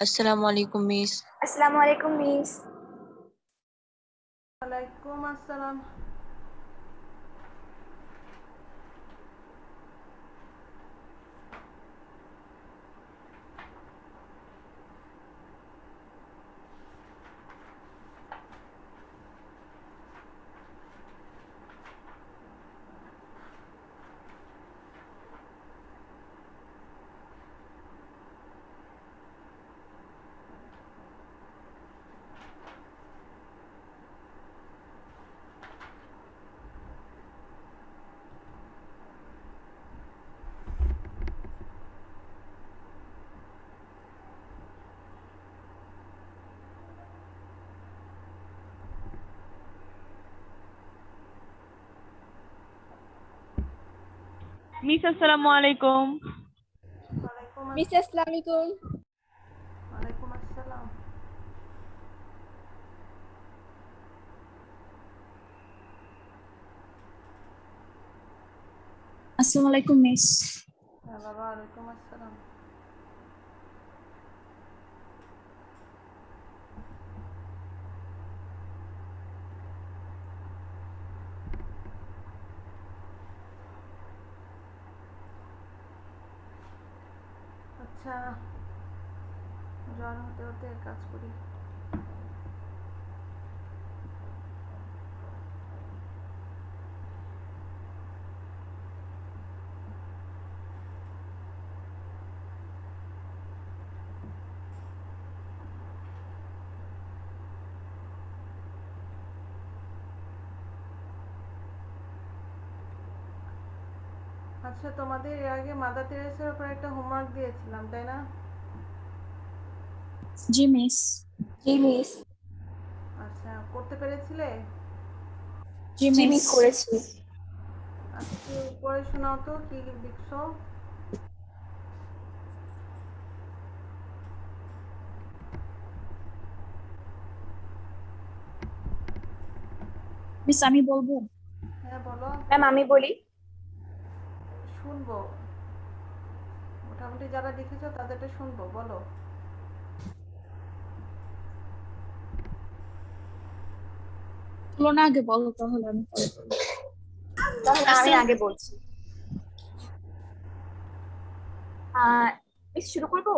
अस्सलाम वालेकुम मिस। अस्सलाम वालेकुम मिस। वालेकुम अस्सलाम। মিস আসসালামু আলাইকুম। মিস আসসালামু আলাইকুম। ওয়ালাইকুম আসসালাম। আসসালামু আলাইকুম মিস। হ্যাঁ বাবা, ওয়ালাইকুম আসসালাম। আচ্ছা, জ্বর হতে হতে কাজ করি। আচ্ছা, তোমাদের এর আগে মাদার তেরেসার উপর একটা হোমওয়ার্ক দিয়েছিলাম, তাই না? জি মিস। জি মিস। আচ্ছা, করতে পেরেছিলে? জি জি মিস। মিস করেছি। আচ্ছা, কি পড়ে শোনাও তো, কি লিখছো? মিস আমি বলবো? হ্যাঁ বলো। ম্যাম আমি বলি। শুনবো, মোটামুটি যারা লিখেছো তাদেরটা শুনবো, বলো। বলো না, আগে বলো তাহলে আমি পরে বলবো। তাহলে আমি আগে বলছি। মিস শুরু করব?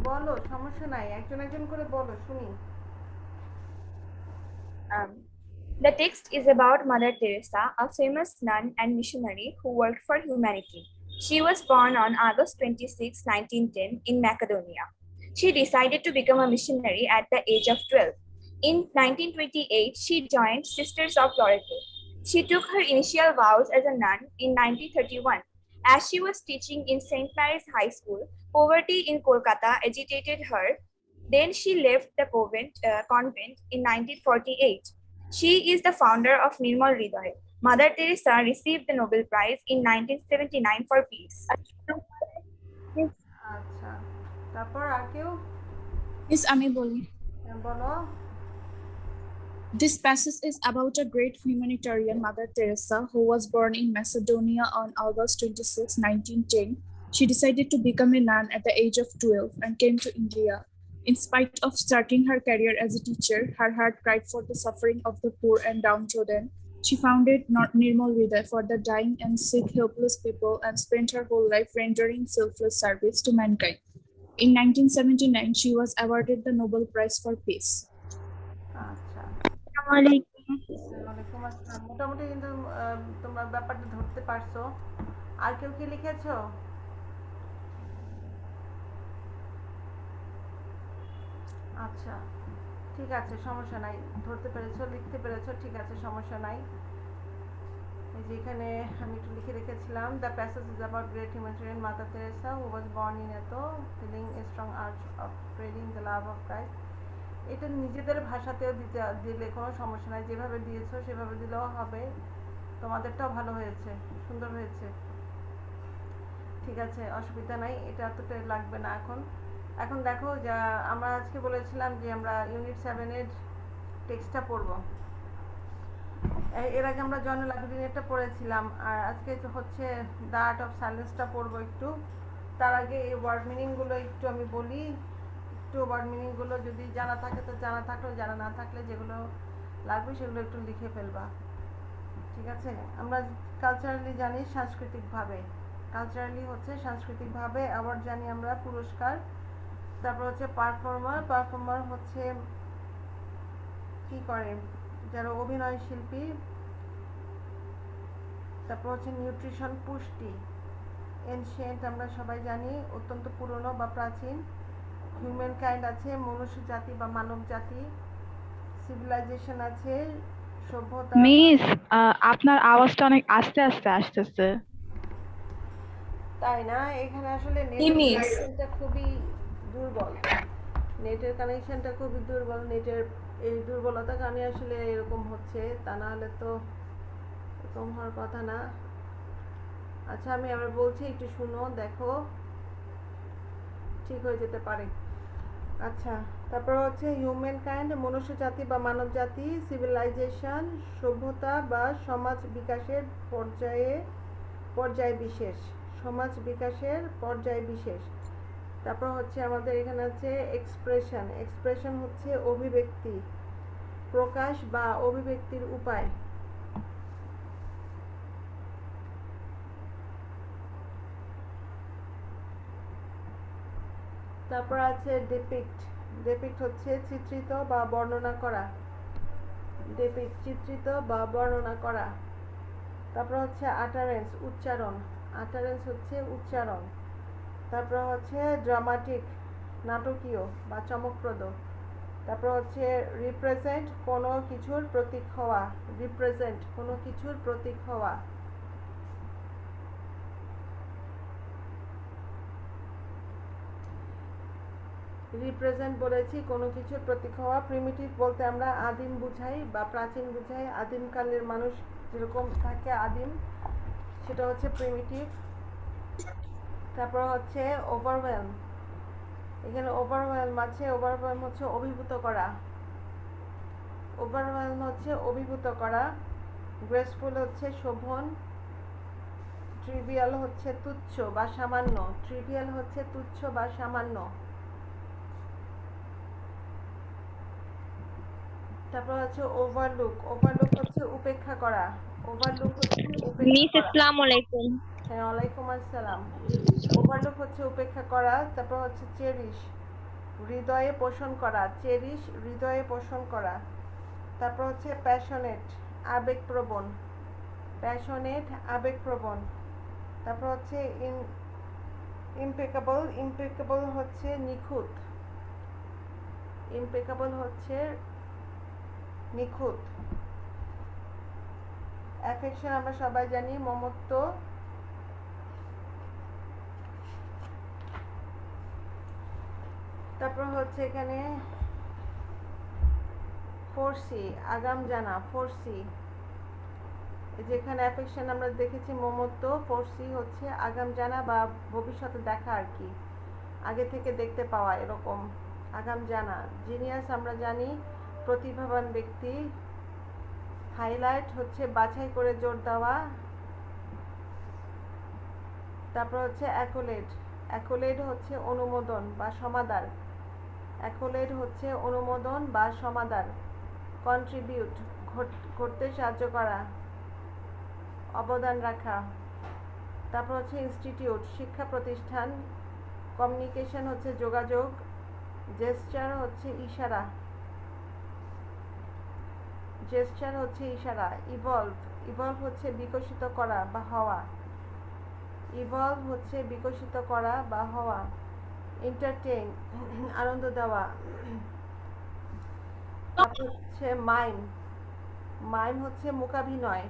বলো, সমস্যা নাই, একজন একজন করে বলো, শুনি। The text is about Mother Teresa, a famous nun and missionary who worked for humanity. She was born on August 26, 1910 in Macedonia. She decided to become a missionary at the age of 12. In 1928, she joined Sisters of Loreto. She took her initial vows as a nun in 1931. As she was teaching in St. Mary's High School, poverty in Kolkata agitated her. Then she left the convent in 1948. She is the founder of Nirmal Hriday. Mother Teresa received the Nobel Prize in 1979 for peace. আচ্ছা, তারপর আর কেউ? Miss আমি বলি। বলো। This passage is about a great humanitarian, Mother Teresa, who was born in Macedonia on August 26, 1910. She decided to become a nun at the age of 12 and came to India. In spite of starting her career as a teacher, her heart cried for the suffering of the poor and downtrodden. She founded Nirmal Hriday for the dying and sick, helpless people and spent her whole life rendering selfless service to mankind. In 1979, she was awarded the Nobel Prize for Peace. আচ্ছা, ওয়ালাইকুম আসসালাম। মোটামুটি কিন্তু তোমরা ব্যাপারটা ধরতে পারছো। আর কেউ কি লিখেছো? আচ্ছা, ঠিক আছে, সমস্যা নাই, ধরতে পেরেছো, লিখতে পেরেছো, ঠিক আছে, সমস্যা নাই। এই যে এখানে আমি একটু লিখে রেখেছিলাম, the passage is about great humanitarian Mother Teresa who was born in এতো, feeling a strong arch of spreading the love of Christ. এটা নিজেদের ভাষাতেও দিলে কোনো সমস্যা নাই, যেভাবে দিয়েছো সেভাবে দিলেও হবে। তোমাদেরটাও ভালো হয়েছে, সুন্দর হয়েছে, ঠিক আছে, অসুবিধা নাই, এটা এতটা লাগবে না এখন। এখন দেখো, যা আমরা আজকে বলেছিলাম যে আমরা ইউনিট 7-এর টেক্সটটা পড়বো। এর আগে আমরা জয়নুল আবেদিনেরটা পড়েছিলাম, আর আজকে হচ্ছে দ্য আর্ট অফ সাইলেন্সটা পড়বো একটু। তার আগে এই ওয়ার্ড মিনিংগুলো একটু আমি বলি, একটু ওয়ার্ড মিনিংগুলো যদি জানা থাকে তো জানা থাকলেও, জানা না থাকলে যেগুলো লাগবে সেগুলো একটু লিখে ফেলবা, ঠিক আছে? আমরা কালচারালি জানি সাংস্কৃতিকভাবে, কালচারালি হচ্ছে সাংস্কৃতিকভাবে, অ্যাওয়ার্ড জানি আমরা পুরস্কার। তারপর হচ্ছে পারফর্মার, পারফর্মার হচ্ছে কি করে, যারা অভিনয় শিল্পী। তারপর হচ্ছে নিউট্রিশন, পুষ্টি। এনশিয়েন্ট আমরা সবাই জানি অত্যন্ত পুরনো বা প্রাচীন। হিউম্যান কাইন্ড আছে মনুষ্য জাতি বা মানব জাতি। সিভিলাইজেশন আছে সভ্যতা। মিস, আপনার আওয়াজটা অনেক আস্তে আস্তে আসতেছে। তাই না? এখানে আসলে কি নেটের মিস? কানেকশনটা খুবই দুর্বল, নেটের কানেকশনটা খুবই দুর্বল। নেটের এই দুর্বলতার কারণে আসলে এরকম হচ্ছে, তা না হলে তো এরকম হওয়ার কথা না। আচ্ছা আমি আবার বলছি, একটু শুনো, দেখো ঠিক হয়ে যেতে পারে। আচ্ছা, তারপর হচ্ছে হিউম্যান কাইন্ড মনুষ্য জাতি বা মানব জাতি। সিভিলাইজেশন সভ্যতা বা সমাজ বিকাশের পর্যায় বিশেষ, সমাজ বিকাশের পর্যায় বিশেষ। তারপর হচ্ছে আমাদের এখানে আছে এক্সপ্রেশন, এক্সপ্রেশন হচ্ছে অভিব্যক্তি, প্রকাশ বা অভিব্যক্তির উপায়। তারপর আছে ডিপিক্ট, ডিপিক্ট হচ্ছে চিত্রিত বা বর্ণনা করা, ডিপিক্ট চিত্রিত বা বর্ণনা করা। তারপর হচ্ছে আটারেন্স, উচ্চারণ, আটারেন্স হচ্ছে উচ্চারণ। তারপর হচ্ছে ড্রামাটিক, নাটকীয় বা চমকপ্রদ। তারপর হচ্ছে রিপ্রেজেন্ট, কোনো কিছুর প্রতীক হওয়া, রিপ্রেজেন্ট কোনো কিছুর প্রতীক হওয়া। রিপ্রেজেন্ট বলেছি কোনো কিছুর প্রতীক হওয়া। প্রিমিটিভ বলতে আমরা আদিম বুঝাই বা প্রাচীন বুঝাই, আদিমকালের মানুষ যেরকম থাকে আদিম, সেটা হচ্ছে প্রিমিটিভ। তারপর হচ্ছে ওভারওয়েলম, এখানে ওভারওয়েলম আছে, ওভারওয়েলম হচ্ছে অভিভূত করা, ওভারওয়েলম হচ্ছে অভিভূত করা। গ্রেসফুল হচ্ছে শোভন। ট্রিভিয়াল হচ্ছে তুচ্ছ বা সামান্য, ট্রিভিয়াল হচ্ছে তুচ্ছ বা সামান্য। তারপর হচ্ছে ওভারলুক, ওভারলুক হচ্ছে উপেক্ষা করা, ওভারলুক হচ্ছে উপেক্ষা মিস, করা। আসসালামু আলাইকুম। হ্যাঁ, ওয়ালাইকুম আসসালাম। ওভারলুক হচ্ছে উপেক্ষা করা। তারপর হচ্ছে চেরিশ, হৃদয়ে পোষণ করা, চেরিশ হৃদয়ে পোষণ করা। তারপর হচ্ছে প্যাশনেট, আবেগপ্রবণ, প্যাশনেট আবেগপ্রবণ। তারপর হচ্ছে ইমপেকেবল, ইমপেকেবল হচ্ছে নিখুঁত, ইমপেকেবল হচ্ছে নিখুঁত। অ্যাফেকশন আমরা সবাই জানি মমত্ব। তারপর হচ্ছে এখানে ফোরসি, আগাম জানা, ফোরসি। যেখানে অ্যাফেকশন আমরা দেখেছি মমত্ব, ফোরসি হচ্ছে আগাম জানা বা ভবিষ্যতে দেখা আর কি, আগে থেকে দেখতে পাওয়া এরকম, আগাম জানা। জিনিয়াস আমরা জানি প্রতিভাবান ব্যক্তি। হাইলাইট হচ্ছে বাছাই করে জোর দেওয়া। তারপর হচ্ছে অ্যাকোলেড, অ্যাকোলেড হচ্ছে অনুমোদন বা সমাদর, অ্যাকোলেড হচ্ছে অনুমোদন বা সমাদর। কন্ট্রিবিউট করতে সাহায্য করা, অবদান রাখা। তারপর হচ্ছে ইনস্টিটিউট, শিক্ষা প্রতিষ্ঠান। কমিউনিকেশন হচ্ছে যোগাযোগ। জেস্চার হচ্ছে ইশারা, জেস্চার হচ্ছে ইশারা। ইভলভ, ইভলভ হচ্ছে বিকশিত করা বা হওয়া, ইভলভ হচ্ছে বিকশিত করা বা হওয়া। এন্টারটেইন, আনন্দ দেওয়া। তারপর হচ্ছে মাইম, মাইম হচ্ছে মূকাভিনয়,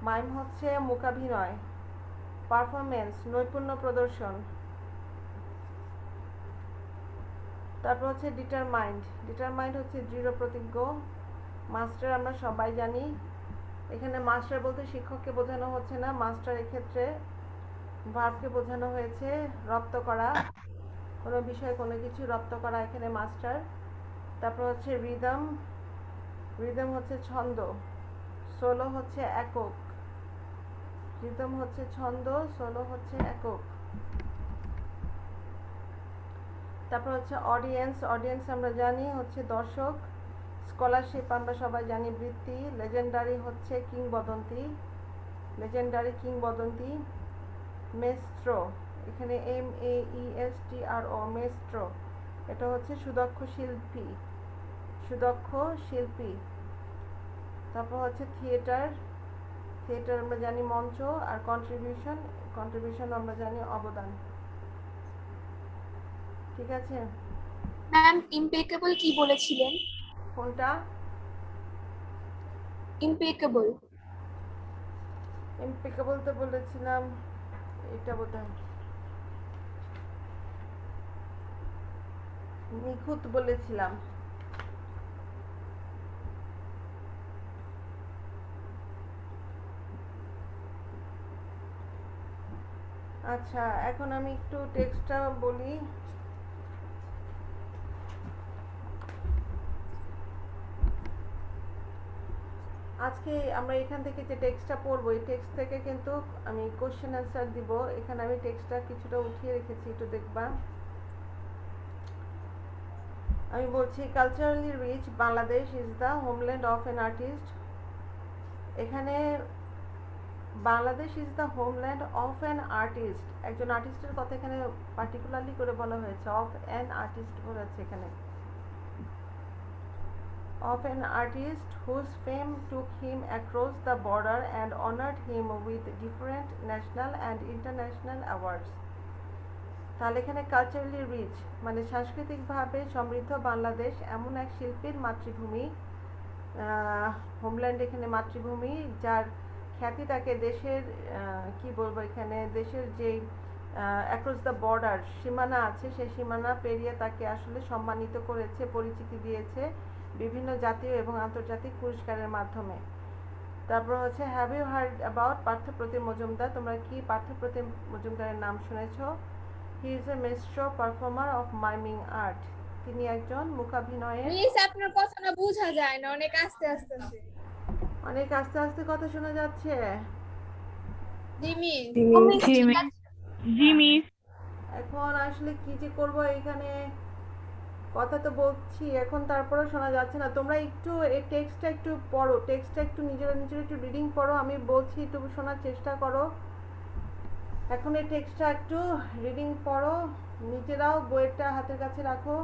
মাইম হচ্ছে মূকাভিনয়। পারফরমেন্স, নৈপুণ্য প্রদর্শন। তারপর হচ্ছে ডিটারমাইন্ড, ডিটারমাইন্ড হচ্ছে দৃঢ় প্রতিজ্ঞ। মাস্টার আমরা সবাই জানি, এখানে মাস্টার বলতে শিক্ষককে বোঝানো হচ্ছে না, মাস্টার এক্ষেত্রে ভার্বকে বোঝানো হয়েছে, রপ্ত করা, কোনো বিষয় কোনো কিছু রপ্ত করা এখানে মাস্টার। তারপর হচ্ছে রিদম, রিদম হচ্ছে ছন্দ। সোলো হচ্ছে একক, রিদম হচ্ছে ছন্দ, সোলো হচ্ছে একক। তারপর হচ্ছে অডিয়েন্স, অডিয়েন্স আমরা জানি হচ্ছে দর্শক। স্কলারশিপ আমরা সবাই জানি বৃত্তি। লেজেন্ডারি হচ্ছে কিংবদন্তি, লেজেন্ডারি কিংবদন্তি। মেস্ট্রো, এখানে MESTRO, মেস্ট্রো, এটা হচ্ছে সুদক্ষ শিল্পী, সুদক্ষ শিল্পী। তারপর হচ্ছে থিয়েটার, থিয়েটার আমরা জানি মঞ্চ। আর কন্ট্রিবিউশন, কন্ট্রিবিউশন আমরা জানি অবদান। ঠিক আছে, ম্যাম ইম্পেকেবল কি বলেছিলেন? কোনটা? ইম্পেকেবল। ইম্পেকেবল তো বলেছিলাম এটা বোধহয় নিখুঁত বলেছিলাম। আচ্ছা, এখন আমি একটু টেক্সটটা বলি। আজকে আমরা এখান থেকে যে টেক্সটটা পড়বো, এই টেক্সট থেকে কিন্তু আমি কোশ্চেন অ্যান্সার দিব। এখানে আমি টেক্সটটা কিছুটা উঠিয়ে রেখেছি, একটু দেখবা। আমি বলছি, culturally rich Bangladesh is the homeland of an artist. এখানে Bangladesh is the homeland of an artist, একজন আর্টিস্টের কথা এখানে পার্টিকুলারলি করে বলা হয়েছে। অফ অ্যান আর্টিস্ট বলেছে এখানে, of an artist whose fame took him across the border and honored him with different national and international awards. তাহলে এখানে কালচারালি রিচ মানে সাংস্কৃতিকভাবে সমৃদ্ধ বাংলাদেশ এমন এক শিল্পীর মাতৃভূমি, হোমল্যান্ড এখানে মাতৃভূমি, যার খ্যাতি তাকে দেশের কি বলবো এখানে দেশের যেই অ্যাক্রস দ্য বর্ডার সীমানা আছে, সেই সীমানা পেরিয়ে তাকে আসলে সম্মানিত করেছে, পরিচিতি দিয়েছে বিভিন্ন জাতীয় এবং আন্তর্জাতিক পুরস্কারের মাধ্যমে। তারপর হচ্ছে have you heard about Parthapratim Majumdar? তোমরা কি পার্থপ্রতিম মজুমদারের নাম শুনেছ? He is a maestro performer of miming art. তিনি একজন মূকাভিনয়ের। মিস আপনার কথা না বোঝা যায় না, অনেক আস্তে আস্তে। অনেক আস্তে আস্তে কথা শোনা যাচ্ছে। জি মিস। জি মিস। এখন আসলে কি যে করব, এখানে কথা তো বলছি এখন তারপরেও শোনা যাচ্ছে না। তোমরা একটু এই টেক্সটটা একটু পড়ো, টেক্সটটা একটু নিজেরা একটু রিডিং পড়ো, আমি বলছি একটু শোনার চেষ্টা করো। এখন এই টেক্সটটা একটু রিডিং পড়ো, নিজেরাও বইটা হাতের কাছে রাখো।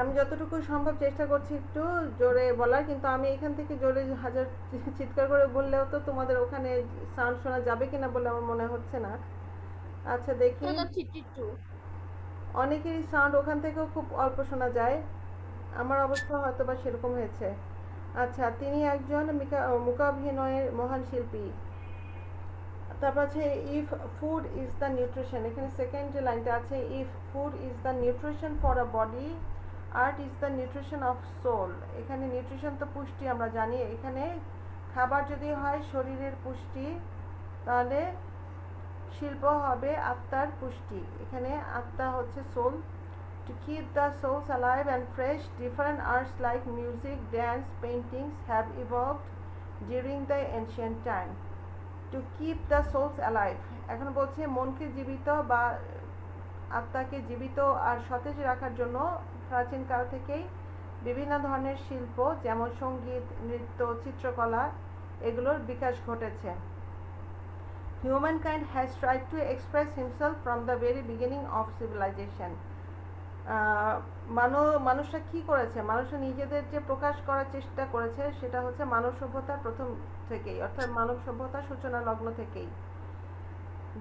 আমি যতটুকু সম্ভব চেষ্টা করছি একটু জোরে বলার, কিন্তু আমি এখান থেকে জোরে হাজার চিৎকার করে বললেও তো তোমাদের ওখানে সাউন্ড শোনা যাবে কিনা বলে আমার মনে হচ্ছে না। আচ্ছা দেখি, অনেকেরই সাউন্ড ওখান থেকেও খুব অল্প শোনা যায়, আমার অবস্থা হয়তো বা সেরকম হয়েছে। আচ্ছা, তিনি একজন মূকাভিনয়ের মহান শিল্পী। তারপর আছে if food is the nutrition, এখানে সেকেন্ড যে লাইনটা আছে, if food is the nutrition for a body, art is the nutrition of soul. এখানে নিউট্রিশন তো পুষ্টি আমরা জানি, এখানে খাবার যদি হয় শরীরের পুষ্টি, তাহলে শিল্প হবে আত্মার পুষ্টি। এখানে আত্মা হচ্ছে soul. To keep the souls alive and fresh, different arts like music, dance, paintings have evolved during the ancient time. To keep the souls alive, এখন বলছে মনকে জীবিত বা আত্মাকে জীবিত আর সতেজ রাখার জন্য প্রাচীনকাল থেকেই বিভিন্ন ধরনের শিল্প যেমন সঙ্গীত, নৃত্য, চিত্রকলা এগুলোর বিকাশ ঘটেছে। Humankind has tried to express himself from the very beginning of civilization. মানুষরা কি করেছে, মানুষরা নিজেদের যে প্রকাশ করার চেষ্টা করেছে সেটা হচ্ছে মানব সভ্যতার প্রথম থেকেই, অর্থাৎ মানব সভ্যতার সূচনা লগ্ন থেকেই।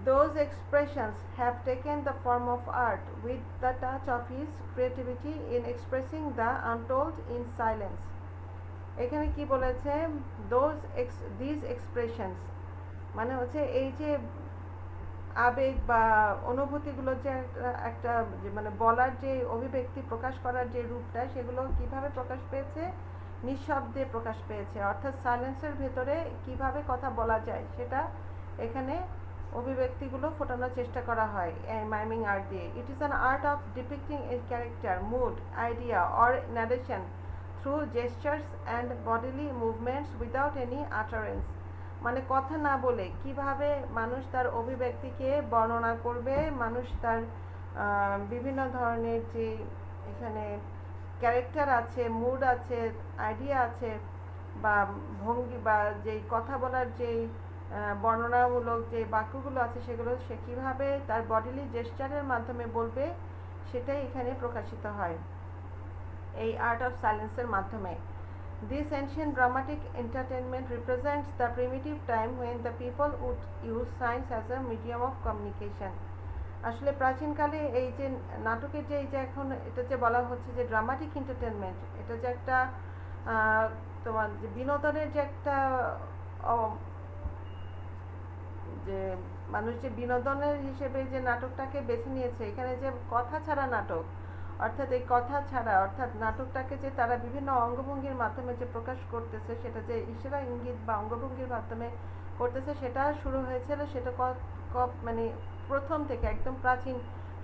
Those expressions have taken the form of art with the touch of his creativity in expressing the untold in silence. এখানে কি বলেছে, these expressions মানে হচ্ছে এই যে আবেগ বা অনুভূতিগুলো যে একটা মানে বলার যে অভিব্যক্তি প্রকাশ করার যে রূপটা, সেগুলো কিভাবে প্রকাশ পেয়েছে, নিঃশব্দে প্রকাশ পেয়েছে, অর্থাৎ সাইলেন্সের ভেতরে কিভাবে কথা বলা যায় সেটা এখানে অভিব্যক্তিগুলো ফোটানোর চেষ্টা করা হয় মাইমিং আর্ট দিয়ে। It is an art of depicting a character, mood, idea or narration through gestures and bodily movements without any utterance. মানে কথা না বলে কিভাবে মানুষ তার অভিব্যক্তিকে বর্ণনা করবে, মানুষ তার বিভিন্ন ধরনের যে এখানে ক্যারেক্টার আছে, মুড আছে, আইডিয়া আছে, বা ভঙ্গি বা যেই কথা বলার যেই বর্ণনামূলক যে বাক্যগুলো আছে সেগুলো সে কীভাবে তার বডিলি জেস্চারের মাধ্যমে বলবে সেটাই এখানে প্রকাশিত হয় এই আর্ট অফ সাইলেন্সের মাধ্যমে। This ancient dramatic entertainment represents the primitive time when the people would use signs as a medium of communication. আসলে প্রাচীনকালে এই যে নাটকের যে এই যে এখন এটা যে বলা হচ্ছে যে ড্রামাটিক এন্টারটেনমেন্ট, এটা যে একটা তোমার যে বিনোদনের যে একটা যে মানুষ যে বিনোদনের হিসেবে যে নাটকটাকে বেছে নিয়েছে, এখানে যে কথা ছাড়া নাটক, অর্থাৎ এই কথা ছাড়া অর্থাৎ নাটকটাকে যে তারা বিভিন্ন অঙ্গভঙ্গির মাধ্যমে যে প্রকাশ করতেছে, সেটা যে ইশারা ইঙ্গিত বা অঙ্গভঙ্গির মাধ্যমে করতেছে, সেটা শুরু হয়েছিল সেটা মানে প্রথম থেকে একদম প্রাচীন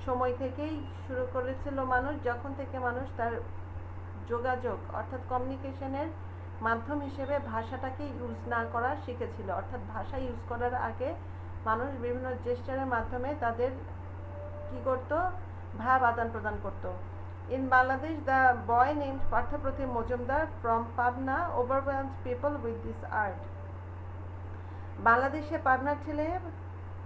সময় থেকেই শুরু করেছিল মানুষ, যখন থেকে মানুষ তার যোগাযোগ অর্থাৎ কমিউনিকেশনের মাধ্যম হিসেবে ভাষাটাকে ইউজ না করা শিখেছিল। অর্থাৎ ভাষা ইউজ করার আগে মানুষ বিভিন্ন জেস্চারের মাধ্যমে তাদের কি করত, ভাব আদান প্রদান করত। In Bangladesh, the boy named Partha Pratim Mojumdar from Pabna overwhelmed people with this art. বাংলাদেশে পাবনার ছেলে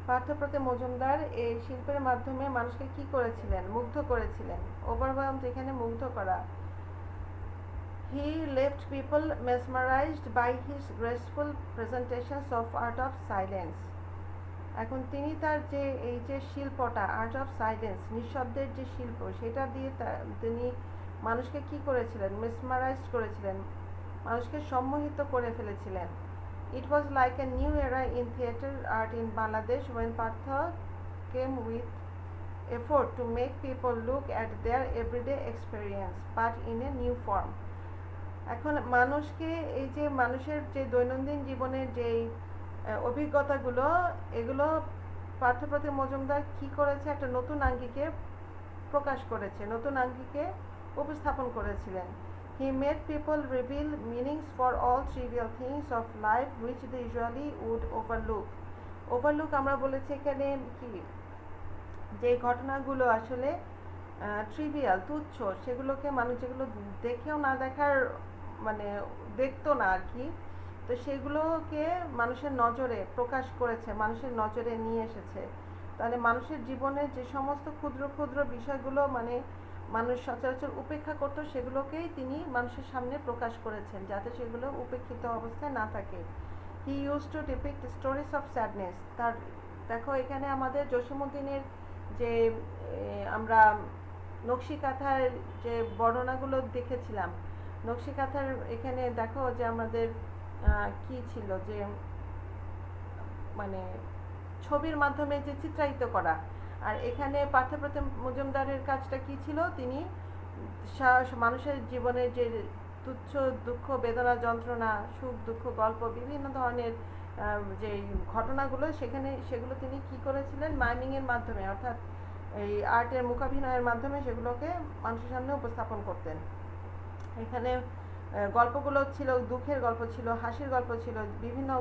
পার্থ প্রতিম মজুমদার এই শিল্পের মাধ্যমে মানুষকে কি করেছিলেন, মুগ্ধ করেছিলেন। ওভারওয়েলমড এখানে মুগ্ধ করা। He left people mesmerized by his graceful presentations of art of silence. এখন তিনি তার যে এই যে শিল্পটা আর্ট অফ সাইলেন্স, নিঃশব্দের যে শিল্প, সেটা দিয়ে তিনি মানুষকে কি করেছিলেন, মেসমারাইজড করেছিলেন, মানুষকে সম্মোহিত করে ফেলেছিলেন। It was like a new era in theatre art in Bangladesh when Partha came with effort to make people look at their everyday experience but in a new form. এখন মানুষকে এই যে মানুষের যে দৈনন্দিন জীবনের যেই অভিজ্ঞতাগুলো, এগুলো পার্থ প্রতিম মজুমদার কি করেছে, একটা নতুন আঙ্গিকে প্রকাশ করেছে, নতুন আঙ্গিকে উপস্থাপন করেছিলেন। He made people reveal meanings for all trivial things of life which they usually would overlook. Overlook আমরা বলেছি এখানে কি, যে ঘটনাগুলো আসলে ট্রিভিয়াল, তুচ্ছ, সেগুলোকে মানুষ যেগুলো দেখেও না দেখার মানে দেখতো না আর কি, তো সেগুলোকে মানুষের নজরে প্রকাশ করেছে, মানুষের নজরে নিয়ে এসেছে। তাহলে মানুষের জীবনের যে সমস্ত ক্ষুদ্র ক্ষুদ্র বিষয়গুলো মানে মানুষ সচরাচর উপেক্ষা করতো, সেগুলোকেই তিনি মানুষের সামনে প্রকাশ করেছেন যাতে সেগুলো উপেক্ষিত অবস্থায় না থাকে। He use to depict stories of sadness. তার দেখো এখানে আমাদের জসীমউদ্দিনের যে আমরা নকশিকাঁথার যে বর্ণনাগুলো দেখেছিলাম, নকশিকাঁথার এখানে দেখো যে আমাদের কি ছিল, যে মানে ছবির মাধ্যমে যে চিত্রায়িত করা, আর এখানে পার্থ প্রতিম মজুমদারের কাজটা কি ছিল, তিনি মানুষের জীবনের যে তুচ্ছ দুঃখ, বেদনা, যন্ত্রণা, সুখ দুঃখ, গল্প, বিভিন্ন ধরনের যে ঘটনাগুলো সেগুলো তিনি কি করেছিলেন, মাইমিংয়ের মাধ্যমে অর্থাৎ এই আর্টের মুখাভিনয়ের মাধ্যমে সেগুলোকে মানুষের সামনে উপস্থাপন করতেন। এখানে গল্পগুলো ছিল দুঃখের গল্প ছিল, হাসির গল্প ছিল, বিভিন্ন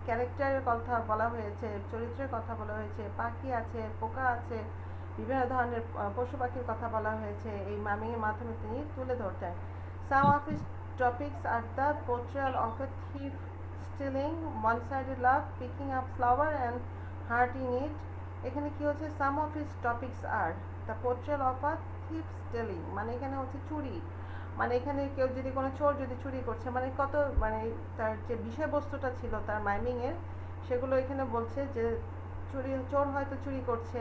ক্যারেক্টারের কথা বলা হয়েছে, চরিত্রের কথা বলা হয়েছে, পাখি আছে, পোকা আছে, বিভিন্ন ধরনের পশু পাখির কথা বলা হয়েছে, এই মাইমিংয়ের মাধ্যমে তিনি তুলে ধরতেন। Some of his topics are the portrayal of a thief stealing, one-sided love, picking up flower and hurting it. এখানে কি হচ্ছে, some of his topics are the portrayal of a thief stealing, মানে এখানে হচ্ছে চুরি, মানে এখানে কেউ যদি কোনো চোর যদি চুরি করছে, মানে কত মানে তার যে বিষয়বস্তুটা ছিল তার মাইমিংয়ের, সেগুলো এখানে বলছে যে চোর হয়তো চুরি করছে,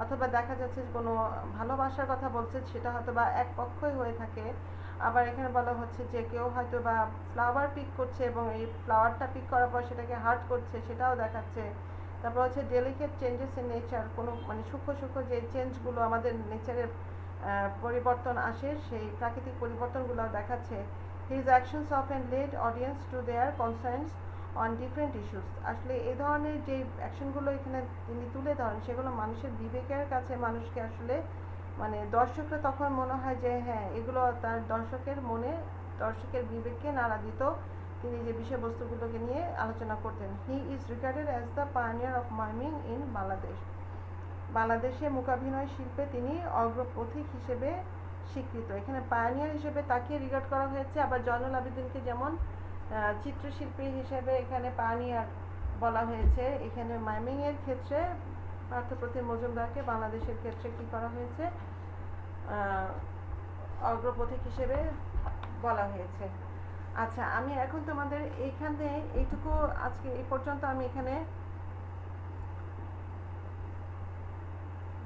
অথবা দেখা যাচ্ছে কোনো ভালোবাসার কথা বলছে, সেটা হয়তো বা এক পক্ষই হয়ে থাকে। আবার এখানে বলা হচ্ছে যে কেউ হয়তো বা ফ্লাওয়ার পিক করছে এবং এই ফ্লাওয়ারটা পিক করার পর সেটাকে হার্ট করছে, সেটাও দেখাচ্ছে। তারপর হচ্ছে ডেলিকেট চেঞ্জেস ইন নেচার, কোনো মানে সূক্ষ্ম সূক্ষ্ম যে চেঞ্জগুলো আমাদের নেচারের পরিবর্তন আসে, সেই প্রাকৃতিক পরিবর্তনগুলো দেখাচ্ছে। His actions often led audience to their concerns on different issues. আসলে এই ধরনের যে অ্যাকশনগুলো এখানে তিনি তুলে ধরেন, সেগুলো মানুষের বিবেকের কাছে মানুষকে আসলে মানে দর্শকরা তখন মনে হয় যে হ্যাঁ, এগুলো তার দর্শকের মনে, দর্শকের বিবেককে নাড়া দিত, তিনি যে বিষয়বস্তুগুলোকে নিয়ে আলোচনা করতেন। He is regarded as the pioneer of মাইমিং in Bangladesh. বাংলাদেশে মূকাভিনয় শিল্পে তিনি অগ্রপথিক হিসেবে স্বীকৃত। এখানে পায়োনিয়ার হিসেবে তাকে রিগার্ড করা হয়েছে, আবার জয়নুল আবেদিনকে যেমন চিত্রশিল্পী হিসেবে এখানে পায়োনিয়ার বলা হয়েছে। এখানে মাইমিংয়ের ক্ষেত্রে পার্থপ্রতিম মজুমদারকে বাংলাদেশের ক্ষেত্রে কী করা হয়েছে, অগ্রপথিক হিসেবে বলা হয়েছে। আচ্ছা, আমি এখন তোমাদের এইখানে এইটুকু আজকে এই পর্যন্ত আমি এখানে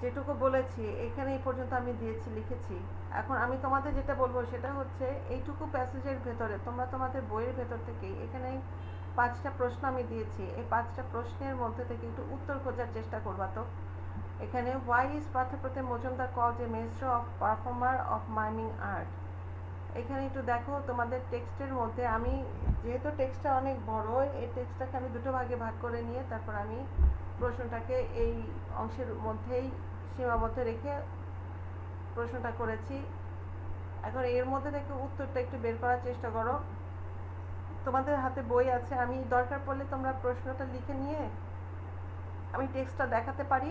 যেটুকু বলেছি এখানে এই পর্যন্ত আমি দিয়েছি, লিখেছি। এখন আমি তোমাদের যেটা বলবো সেটা হচ্ছে এইটুকু প্যাসেজের ভেতরে তোমরা তোমাদের বইয়ের ভেতর থেকে এখানে 5টা প্রশ্ন আমি দিয়েছি, এই 5টা প্রশ্নের মধ্যে থেকে একটু উত্তর খোঁজার চেষ্টা করবা। তো এখানে why is Parthapratim Majumdar called a maestro of performer of miming art. এখানে একটু দেখো তোমাদের টেক্সটের মধ্যে, আমি যেহেতু টেক্সটটা অনেক বড়, এই টেক্সটটাকে আমি দুটো ভাগে ভাগ করে নিয়ে তারপর আমি প্রশ্নটাকে এই অংশের মধ্যেই সীমাবদ্ধ রেখে প্রশ্নটা করেছি। এখন এর মধ্যে থেকে উত্তরটা একটু বের করার চেষ্টা করো। তোমাদের হাতে বই আছে, আমি দরকার পড়লে তোমরা প্রশ্নটা লিখে নিয়ে আমি টেক্সটটা দেখাতে পারি,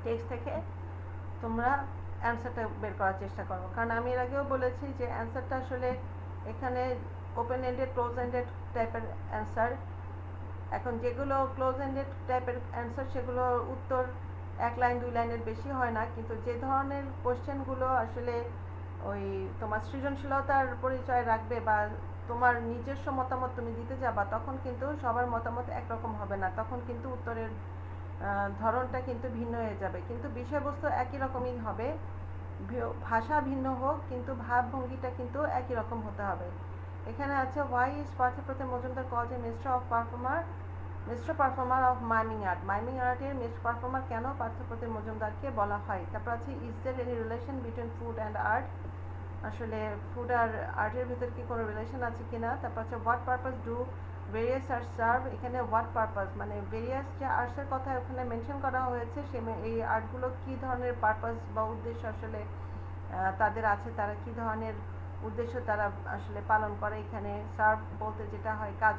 টেক্সট থেকে তোমরা অ্যান্সারটা বের করার চেষ্টা করো। কারণ আমি এর আগেও বলেছি যে অ্যান্সারটা আসলে এখানে ওপেন এন্ডেড ক্লোজ এন্ডেড টাইপের অ্যান্সার। এখন যেগুলো ক্লোজ এন্ডেড টাইপের অ্যান্সার সেগুলো উত্তর 1 লাইন 2 লাইনের বেশি হয় না, কিন্তু যে ধরনের কোশ্চেনগুলো আসলে ওই তোমার সৃজনশীলতার পরিচয় রাখবে বা তোমার নিজস্ব মতামত তুমি দিতে যাবা, তখন কিন্তু সবার মতামত একরকম হবে না, তখন কিন্তু উত্তরের ধরনটা কিন্তু ভিন্ন হয়ে যাবে, কিন্তু বিষয়বস্তু একই রকমই হবে, ভাষা ভিন্ন হোক কিন্তু ভাবভঙ্গিটা কিন্তু একই রকম হতে হবে। এখানে আছে why is Parthapratim Majumdar called a mister performer of miming art. Miming আর্টের মিস্টার পারফর্মার কেন পার্থপ্রতিম মজুমদারকে বলা হয়। তারপর আছে is there any relation between food and art, আসলে ফুড আর আর্টের ভিতর কি কোনো রিলেশন আছে কিনা। তারপর আছে what purpose do various arts serve. এখানে হোয়াট পারপাস মানে ভেরিয়াস যে আর্টসের কথা ওখানে মেনশন করা হয়েছে, সে এই আর্টগুলো কী ধরনের পারপাস বা উদ্দেশ্য আসলে তাদের আছে, তারা কী ধরনের উদ্দেশ্য তারা আসলে পালন করে। এখানে সার্ভ বলতে যেটা হয় কাজ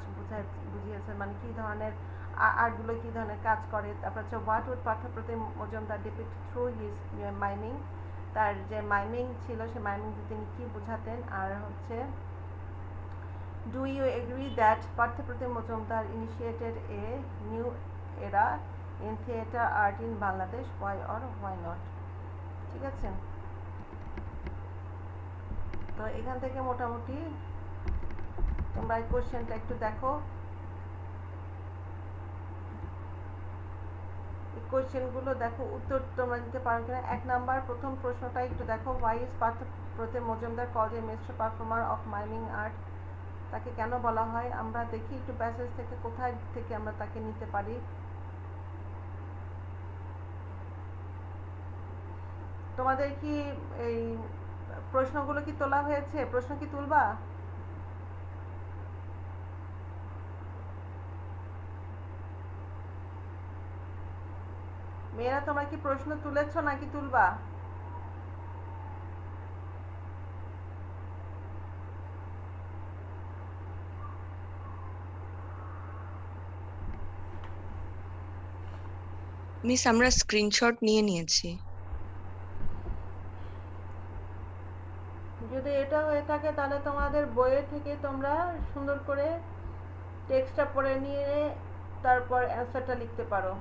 বুঝিয়েছে, মানে কী ধরনের আর্টগুলো কী ধরনের কাজ করে। তারপর হচ্ছে what would Parthapratim Majumdar depict through his miming, তার যে মাইমিং ছিল সে মাইমিং তিনি কী বোঝাতেন। আর হচ্ছে do you agree that Parthapratim Majumdar initiated a new era in theatre art in Bangladesh, why or why not. ঠিক আছে, তো এখান থেকে মোটামুটি তোমরা এই কোশ্চেনটা একটু দেখো, এই কোশ্চেনগুলো দেখো উত্তর তোমরা দিতে পারো কিনা। 1 নাম্বার প্রথম প্রশ্নটা একটু দেখো, why is Parthapratim Majumdar called a mister performer of miming art, তাকে কেন বলা হয়। আমরা দেখি একটু প্যাসেজ থেকে কোথায় থেকে আমরা তাকে নিতে পারি। তোমাদের কি এই প্রশ্নগুলো কি তোলা হয়েছে, প্রশ্ন কি তুলবা। মেয়েরা তোমরা কি প্রশ্ন তুলেছ নাকি তুলবা। মিস আমরা স্ক্রিনশট নিয়ে নিয়েছি। যদি এটা হয়ে থাকে তাহলে তোমাদের বইয়ের থেকে তোমরা সুন্দর করে টেক্সটটা পড়ে নিয়ে তারপর অ্যান্সারটা লিখতে পারো।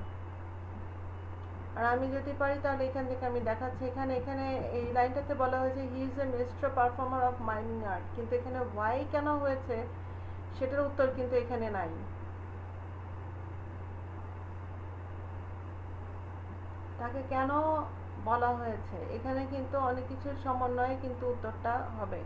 আর আমি যদি পারি তাহলে এখান থেকে আমি দেখাচ্ছি। এখানে এই লাইনটাতে বলা হয়েছে হি is A mister performer of miming art, কিন্তু এখানে হোয়াই কেন হয়েছে সেটার উত্তর কিন্তু এখানে নাই। তাকে কেন বলা হয়েছে এখানে কিন্তু অনেক কিছুর সমন্বয়ে কিন্তু উত্তরটা হবে।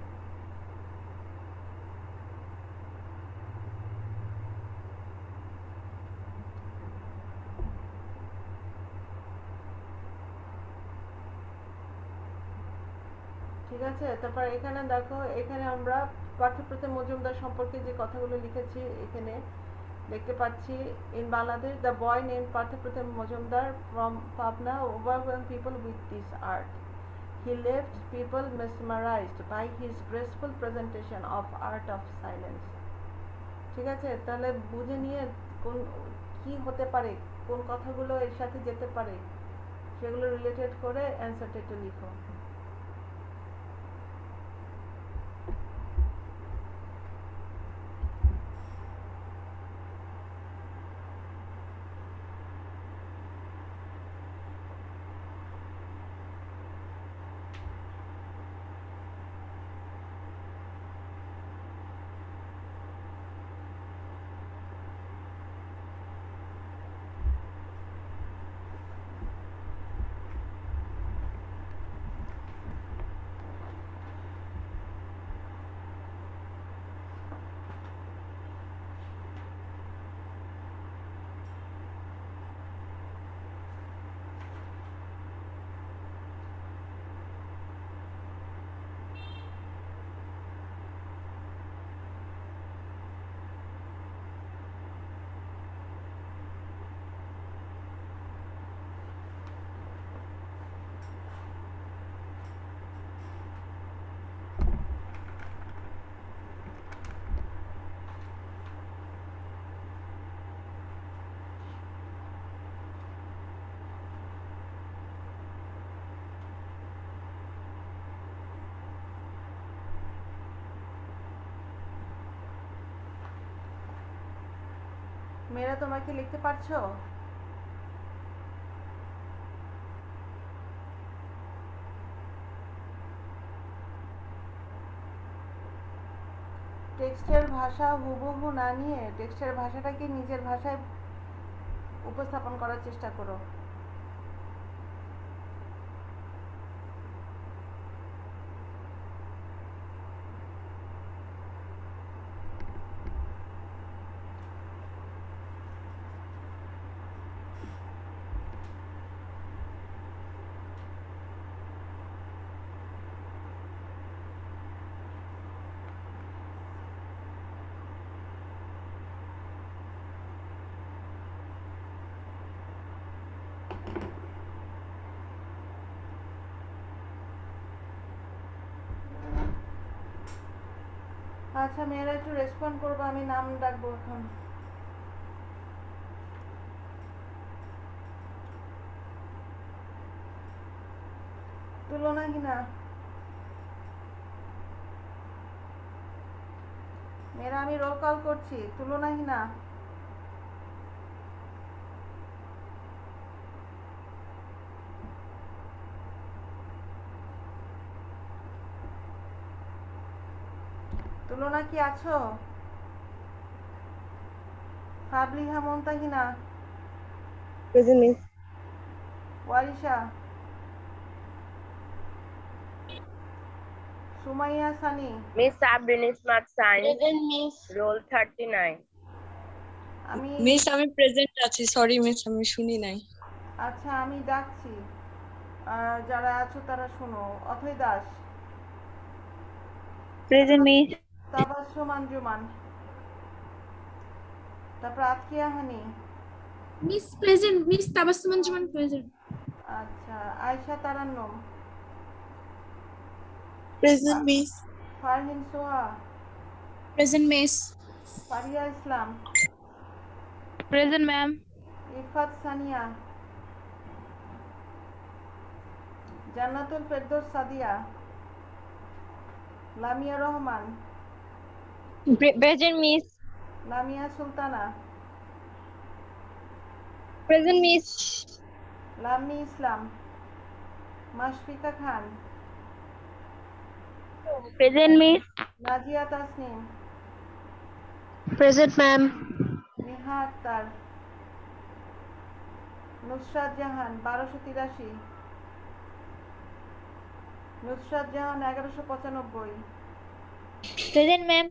ঠিক আছে, তারপর এখানে দেখো, এখানে আমরা পার্থপ্রতিম মজুমদার সম্পর্কে যে কথাগুলো লিখেছি এখানে দেখতে পাচ্ছি। In Bangladesh the boy name Parthapratim Majumdar from Pabna overwhelmed people with this art. He left people mesmerized by his graceful presentation of art of silence. ঠিক আছে, তাহলে বুঝে নিয়ে কোন কি হতে পারে, কোন কথাগুলো এর সাথে যেতে পারে সেগুলো রিলেটেড করে অ্যান্সারটা একটু লিখো। মেয়েরা তোমরা কি লিখতে পারছো? টেক্সটের ভাষা হুবহু না নিয়ে টেক্সটের ভাষাটাকে নিজের ভাষায় উপস্থাপন করার চেষ্টা করো। আচ্ছা মেয়েরা একটু রেসপন্ড করবো, আমি নাম ডাকবো এখন। তুলনাহীনা, মেয়েরা আমি রোল কল করছি। তুলনাহীনা, তুলনা কি আছো? Fabliha Muntahina, Present Miss. ওয়ারিশা, Sumaiya Sunny, Miss Sabrin Smart Science. Present Miss. Roll 39. আমি মিস আমি প্রেজেন্ট আছি, সরি মিস আমি শুনি নাই। আচ্ছা আমি ডাকছি, যারা আছো তারা শোনো। অথৈ দাস, Present Miss. তাবাসসুম আঞ্জুমান, তারপর আতকিয়া হানি, Miss present, Miss Tabassum Anjuman present. আচ্ছা আয়শা তারান্নুম, Present Miss. ফারহিন সোহা, Present Miss. ফারিয়া ইসলাম, Present ma'am. Ifat Sania, Jannatul Ferdous Sadia, Lamia Rahman, Present Miss. Lamia Sultana, Present Miss. লামি ইসলাম, মাশফিকা খান, Present Miss. Nazia Tasnim, Present ma'am. Niha Akter, Nusrat Jahan 1283, Nusrat Jahan 1195, Present ma'am.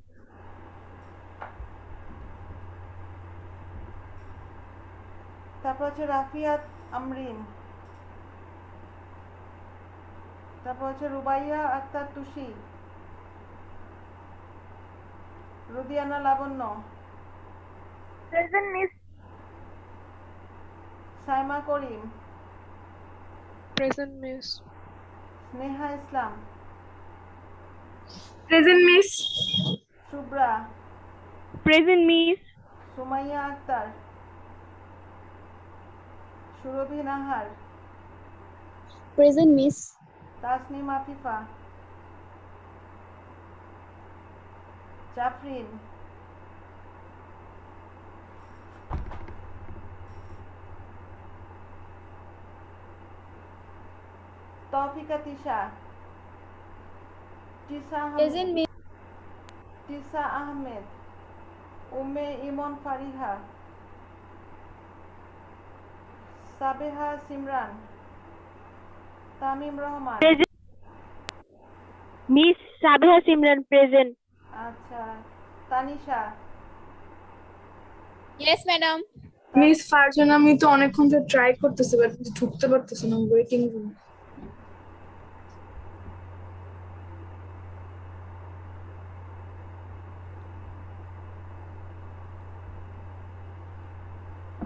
তারপর হচ্ছে রাফিয়াত আমরিন, তারপর হচ্ছে Rubaiya Akter Tushi, Rudiyana Labonno, Present Miss. Saima Karim, present miss. Sneha Islam, Present Miss. Shubhra, Present, Miss. Sumaiya Akter, Surovi Nahar, Present, Miss. Tasnim Afifa, Jafrin, Toufika Tisha, Tisa Ahmed, Umme Imon Fariha, Sabeha Simran, Tamim Rahman. Present. Miss Sabiha Simran, present. আচ্ছা, Tanisha, Yes, madam. Miss Farzana, আমি তো অনেকক্ষণ ধরে try করতেছি বাট ঢুকতে পারতেছি না ওয়েটিং রুম।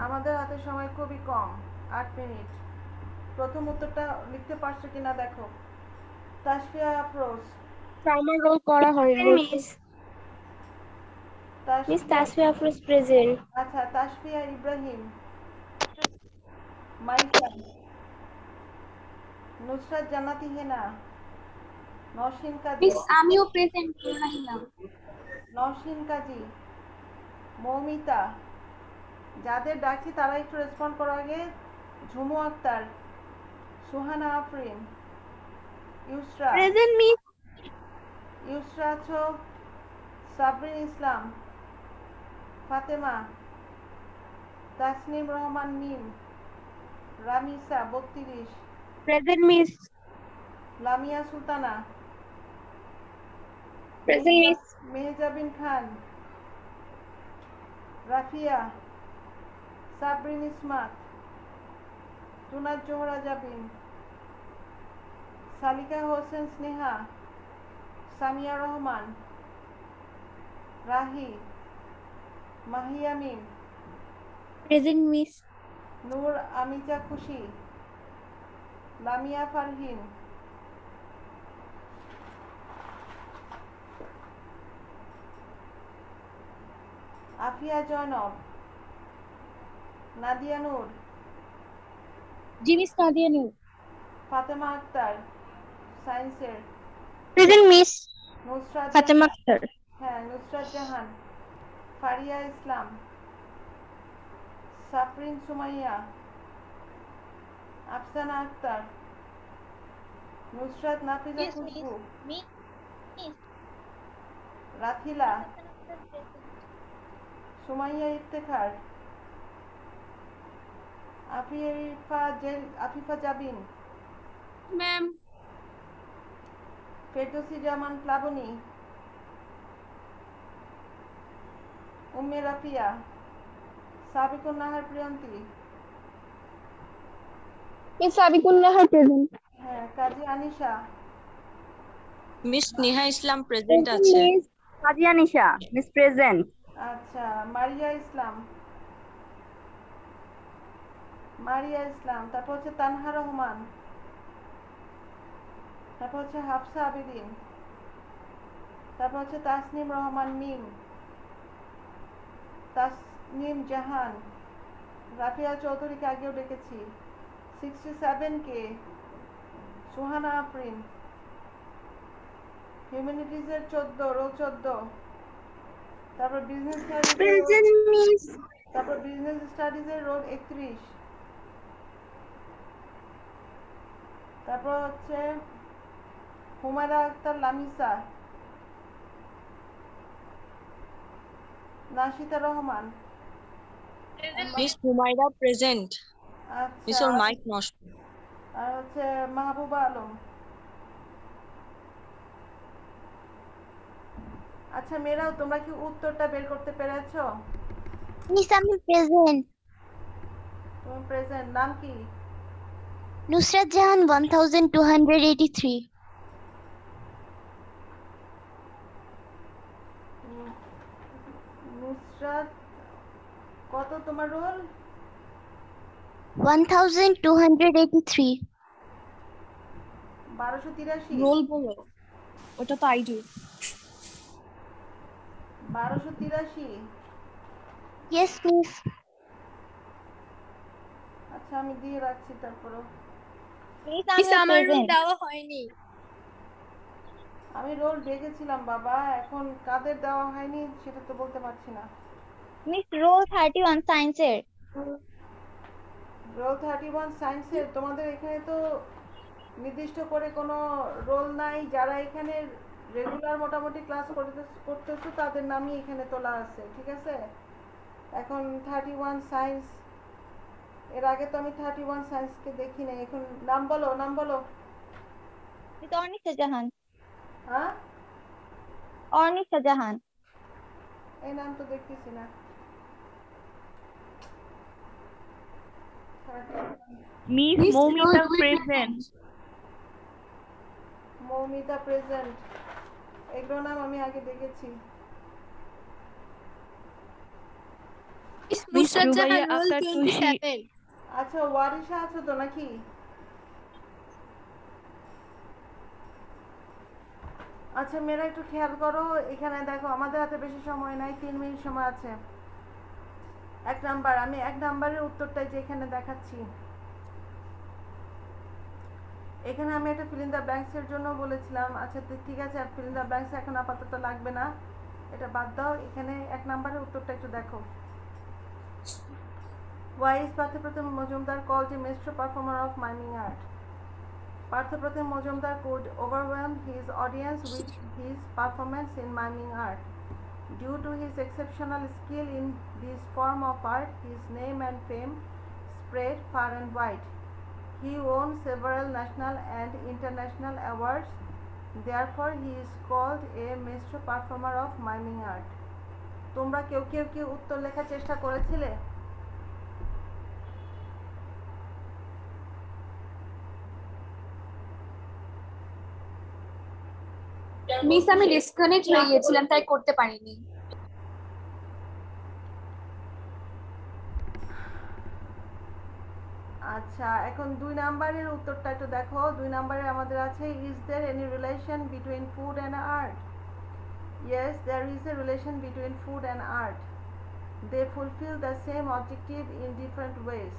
আমাদের হাতে সময় খুবই কম, 8 মিনিট। প্রথম উত্তরটা লিখতে পারছো কিনা দেখো। তাসফিয়া আফরোজ, আমার রোল করা হয়নি। Miss Tasfiya Afroz, present. আচ্ছা, তাসফিয়া ইব্রাহিম, মাইসা, নুসরাত জান্নাতি হেনা, নওশিন কাজী, আমিও প্রেজেন্ট রহিলাম। নওশিন কাজী, মৌমিতা। যাদের ডাকছি তারা একটু রেসপন্ড করো আগে। ঝুমু আক্তার, সুহানা আফরিন, ইউসরা, Present, Miss. ইউসরা আছো, সাবরিন ইসলাম, ফাতেমা, তাসনিম রহমান মিম, Ramisa 32, Present, Miss. Lamia Sultana, Present, Miss. Mehjabin খান, রাফিয়া, সাবরিন ইসমাত, তুনাজ জোহরা জাবিন, সালিকা হোসেন স্নেহা, সামিয়া রহমান, রাহি, মাহিয়া মিম, Present, Miss. নূর আমিজা খুশি, লামিয়া ফারহিন, আফিয়া জয়নব, নাদিয়া নূর, জি মিস নাদিয়া নূর। ফাতেমা আক্তার, সায়েন্সের, Present, Miss. Nusrat Fatima Jahan, Akhtar. হ্যাঁ Nusrat Jahan, Faria Islam, Safrin Sumaiya, Afsana Akter, Nusrat Nafiza Khushbu, Rathila, Sumaiya Iftekhar, Afifa Jabin, ma'am. Ferdousi Zaman Plabani, Umme Rafia, Sabikun Nahar Priyonti, Miss Sabiqullah, present. হ্যাঁ কাজী আনিশা, মিস নেহা ইসলাম প্রেজেন্ট আছে। Miss Kaji Anisha, Miss present. আচ্ছা মারিয়া ইসলাম, মারিয়া ইসলাম, তারপর হচ্ছে তানহা রহমান, তারপর হচ্ছে হাফসা আবেদিন, তারপর হচ্ছে তাসনিম রহমান মিম, তাসনিম জাহান, রাফিয়া চৌধুরীকে আগেও ডেকেছি, 67 কে, সুহানা আফরিন, হিউম্যানিটিজের 14 রোল 14, তারপর বিজনেস Present, Miss. তারপর বিজনেস স্টাডিজের রোল 31, তারপর হচ্ছে Humaira Akter Lamisa, Nashita Rahman, miss Humaira present. Miss আচ্ছা ওর মাইক নষ্ট। আর হচ্ছে মাহবুবা আলম। আচ্ছা মেয়েরাও তোমরা কি উত্তরটা বের করতে পেরেছো? Miss, I'm present. তুমি প্রেজেন্ট, নাম কি? Nusrat Jahan 1283. নুসরাত, কত তোমার রোল? 1283. 1283। রোল বলো, ওটা তো আইডি। 1283। Yes, miss. আচ্ছা আমি দিয়ে রাখছি তারপরও। Miss, আমার রোল দেওয়া হয়নি। আমি রোল দেখেছিলাম বাবা, এখন কাদের দেওয়া হয়নি সেটা তো বলতে পারছি না। মিস রোল 31 সায়েন্সের। রোল 31 সায়েন্সের? তোমাদের এখানে তো নির্দিষ্ট করে কোনো রোল নাই, যারা এখানে রেগুলার মোটামুটি ক্লাস করতেছো তাদের নামই এখানে তোলা আছে, ঠিক আছে? এখন 31 সায়েন্স, এর আগে তো আমি 31 সায়েন্সকে দেখি না। এখন নাম বলো, নাম বলো। মিস অর্নিশা জাহান। হ্যাঁ, অর্নিশা জাহান। এই নাম তো দেখতেছি না। Miss Moumita present. Moumita present, এগুলো নাম আমি আগে দেখেছি। মিস রুবাইয়া আক্তার তুষি। আচ্ছা ওয়ারিশা আছো তো নাকি? আচ্ছা মেয়েরা একটু খেয়াল করো, এখানে দেখো আমাদের হাতে বেশি সময় নাই, 3 মিনিট সময় আছে। এক নাম্বার, আমি এক নাম্বারের উত্তরটাই যে এখানে দেখাচ্ছি। এখানে আমি একটা ফিল ইন দ্য ব্ল্যাঙ্কস এর জন্য বলেছিলাম। আচ্ছা ঠিক আছে, ফিল ইন দ্য ব্ল্যাঙ্কস এখন আপাতত লাগবে না, এটা বাদ দাও। এখানে এক নাম্বারের উত্তরটা একটু দেখো। Why is Parthapratim Majumdar called a master performer of miming art? Parthapratim Majumdar could overwhelm his audience with his performance in miming art. Due to his exceptional skill in this form of art, his name and fame spread far and wide. He won several national and international awards. Therefore, he is called a master performer of miming art. তোমরা কেউ কেউ কি উত্তর লেখার চেষ্টা করেছিলে? Miss আমি disconnect হয়ে গিয়েছিলাম, তাই করতে পারিনি। আচ্ছা এখন 2 নাম্বারের উত্তরটা একটু দেখো। 2 নাম্বারে আমাদের আছে, is there any relation between food and art? Yes, there is a relation between food and art. They fulfill the same objective in different ways.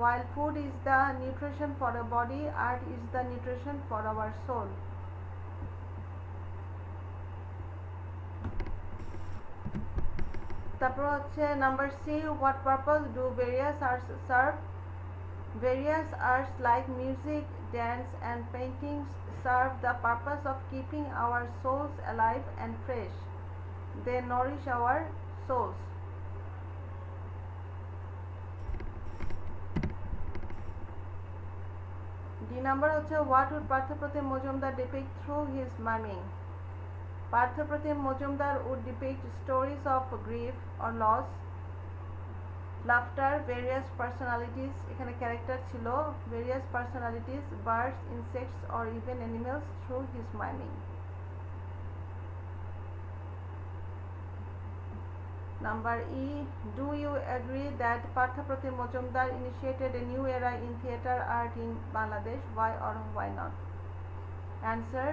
While food is the nutrition for the body, art is the nutrition for our soul. তারপর হচ্ছে number C, what purpose do various arts serve? Various arts like music, dance and paintings serve the purpose of keeping our souls alive and fresh. They nourish our souls. D number হচ্ছে, what would Parthapratim Majumdar depict through his miming? Parthapratim Majumdar would depict stories of grief or loss, laughter, various personalities, এখানে character ছিল, various personalities, birds, insects or even animals through his miming. Number E, do you agree that Parthapratim Majumdar initiated a new era in theatre art in Bangladesh? Why or why not? Answer,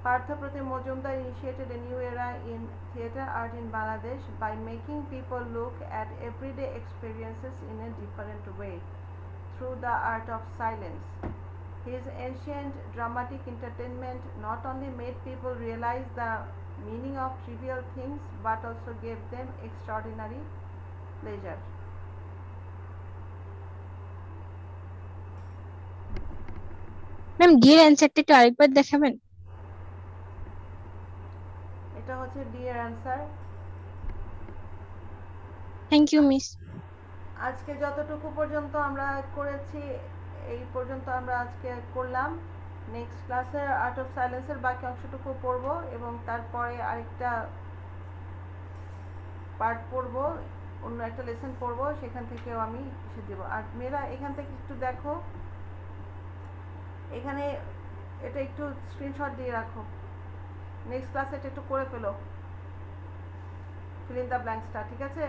Parthapratim Majumdar initiated a new era in theatre art in Bangladesh by making people look at everyday experiences in a different way through the art of silence. His ancient dramatic entertainment not only made people realize the meaning of trivial things but also gave them extraordinary pleasure. Ma'am D এর অ্যানসারটা একটু আরেকবার দেখাবেন? এটা হচ্ছে D এর answer. Thank you miss. আজকে যতটুকু পর্যন্ত আমরা করেছি এই পর্যন্ত আমরা আজকে করলাম। নেক্সট ক্লাসে আর্ট অফ সাইলেন্সের বাকি অংশটুকু পড়ব এবং তারপরে আরেকটা পার্ট পড়ব, অন্য একটা লেসন পড়ব, সেখান থেকেও আমি এসে দেবো। আর মেয়েরা এখান থেকে একটু দেখো, এখানে এটা একটু স্ক্রিনশট দিয়ে রাখো, নেক্সট ক্লাসে এটা একটু করে ফেলো, ফিল ইন দ্য ব্ল্যাঙ্কসটা, ঠিক আছে?